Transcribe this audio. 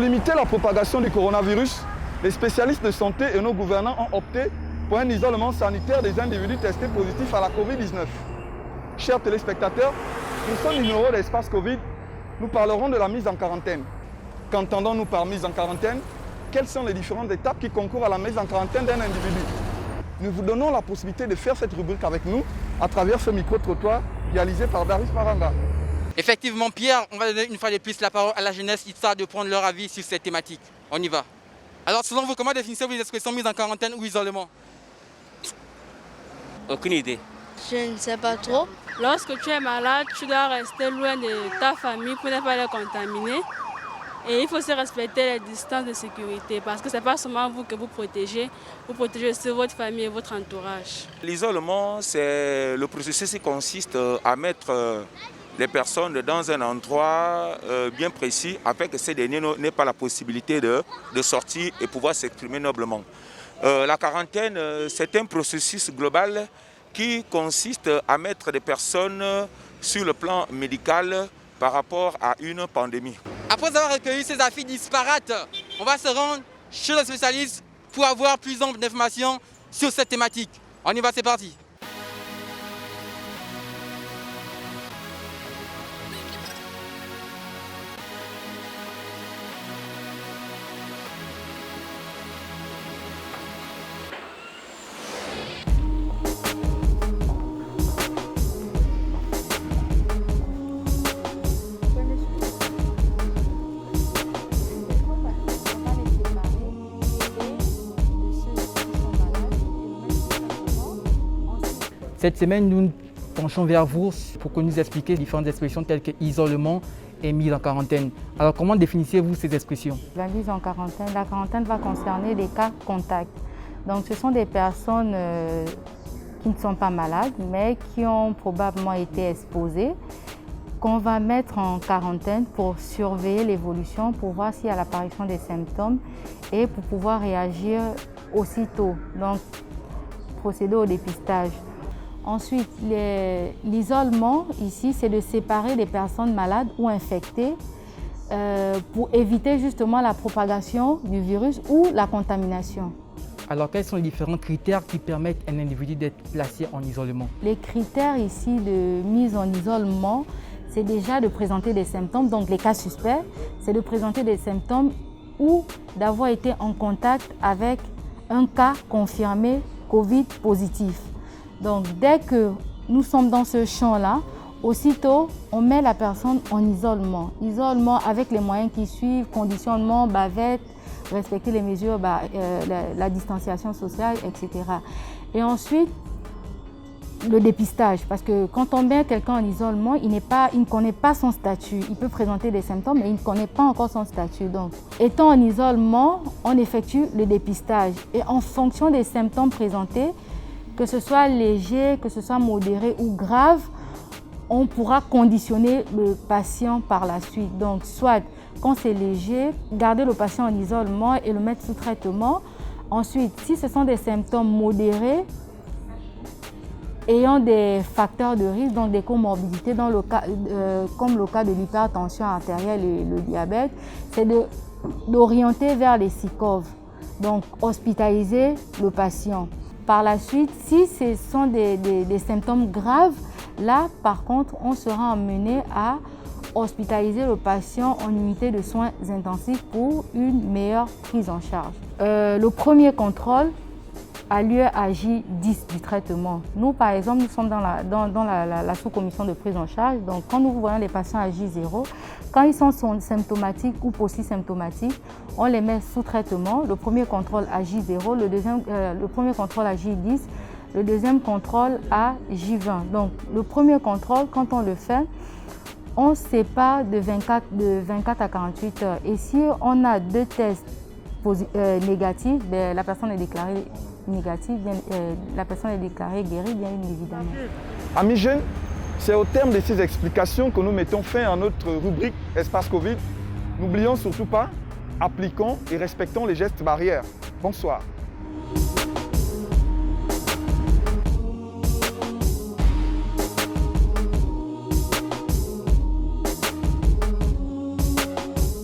limiter la propagation du coronavirus, les spécialistes de santé et nos gouvernants ont opté pour un isolement sanitaire des individus testés positifs à la Covid-19. Chers téléspectateurs, pour ce numéro d'Espace Covid, nous parlerons de la mise en quarantaine. Qu'entendons-nous par mise en quarantaine? Quelles sont les différentes étapes qui concourent à la mise en quarantaine d'un individu? Nous vous donnons la possibilité de faire cette rubrique avec nous à travers ce micro-trottoir réalisé par Darius Maranga. Effectivement, Pierre, on va donner une fois de plus la parole à la jeunesse, histoire de prendre leur avis sur cette thématique. On y va. Alors, selon vous, comment définissez-vous les expressions mise en quarantaine ou isolement? Aucune idée. Je ne sais pas trop. Lorsque tu es malade, tu dois rester loin de ta famille pour ne pas les contaminer. Et il faut se respecter les distances de sécurité parce que ce n'est pas seulement vous que vous protégez aussi votre famille et votre entourage. L'isolement, c'est le processus qui consiste à mettre les personnes dans un endroit bien précis afin que ces derniers n'aient pas la possibilité de sortir et pouvoir s'exprimer noblement. La quarantaine, c'est un processus global qui consiste à mettre des personnes sur le plan médical par rapport à une pandémie. Après avoir recueilli ces avis disparates, on va se rendre chez le spécialiste pour avoir plus d'informations sur cette thématique. On y va, c'est parti. Cette semaine, nous nous penchons vers vous pour que nous expliquiez différentes expressions telles que isolement et mise en quarantaine. Alors, comment définissez-vous ces expressions? La mise en quarantaine, la quarantaine va concerner les cas contacts. Donc, ce sont des personnes qui ne sont pas malades, mais qui ont probablement été exposées, qu'on va mettre en quarantaine pour surveiller l'évolution, pour voir s'il y a l'apparition des symptômes et pour pouvoir réagir aussitôt. Donc, procéder au dépistage. Ensuite, l'isolement ici, c'est de séparer les personnes malades ou infectées pour éviter justement la propagation du virus ou la contamination. Alors, quels sont les différents critères qui permettent à un individu d'être placé en isolement? Les critères ici de mise en isolement, c'est déjà de présenter des symptômes, donc les cas suspects, c'est de présenter des symptômes ou d'avoir été en contact avec un cas confirmé Covid positif. Donc, dès que nous sommes dans ce champ-là, aussitôt, on met la personne en isolement. Isolement avec les moyens qui suivent, conditionnement, bavette, respecter les mesures, la distanciation sociale, etc. Et ensuite, le dépistage, parce que quand on met quelqu'un en isolement, il ne connaît pas son statut. Il peut présenter des symptômes, mais il ne connaît pas encore son statut. Donc, étant en isolement, on effectue le dépistage. Et en fonction des symptômes présentés, que ce soit léger, que ce soit modéré ou grave, on pourra conditionner le patient par la suite. Donc, soit quand c'est léger, garder le patient en isolement et le mettre sous traitement. Ensuite, si ce sont des symptômes modérés, ayant des facteurs de risque, donc des comorbidités, dans le cas, comme le cas de l'hypertension artérielle et le diabète, c'est d'orienter vers les SICOV, donc hospitaliser le patient. Par la suite, si ce sont des symptômes graves, là, par contre, on sera amené à hospitaliser le patient en unité de soins intensifs pour une meilleure prise en charge. Le premier contrôle a lieu à J10 du traitement. Nous, par exemple, nous sommes dans la sous-commission de prise en charge. Donc, quand nous voyons les patients à J0, quand ils sont symptomatiques ou post-symptomatiques, on les met sous traitement. Le premier contrôle à J0, le premier contrôle à J10, le deuxième contrôle à J20. Donc, le premier contrôle, quand on le fait, on sépare de 24 à 48 heures. Et si on a deux tests négatifs, la personne est déclarée négative, la personne est déclarée guérie, bien évidemment. Amis jeunes, c'est au terme de ces explications que nous mettons fin à notre rubrique Espace Covid. N'oublions surtout pas, appliquons et respectons les gestes barrières. Bonsoir.